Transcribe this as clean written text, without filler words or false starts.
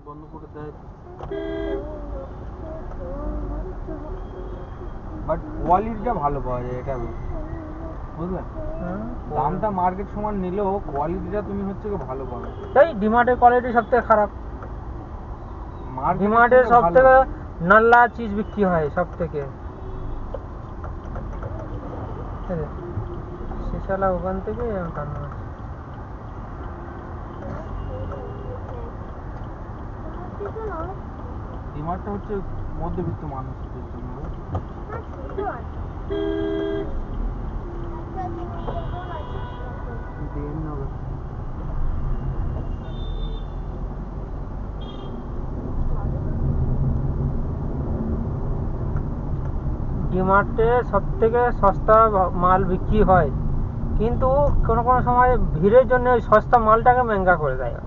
বন্ধ করে দেয়। বাট কোয়ালিটিটা ভালো পাওয়া যায়, এটা বুঝলে। দামটা মার্কেট সমান নিলেও কোয়ালিটিটা তুমি হচ্ছে কি ভালো পাবে। এই ডিমার্টের কোয়ালিটি সবথেকে খারাপ। মার্কেটের ডিমার্টের থেকে সব ভালো। থেকে নাল্লা চিজ বিক্রি হয় সব থেকে। শেষালা ওখান থেকে টানো আছে। ডিমার্টটা হচ্ছে মধ্যবিত্ত মানুষদের জন্য। দেন নেবে। ডিমার্টে সব থেকে সস্তা মাল বিক্রি হয়, কিন্তু কোনো কোনো সময় ভিড়ের জন্য ওই সস্তা মালটাকে মেঙ্গা করে দেয়।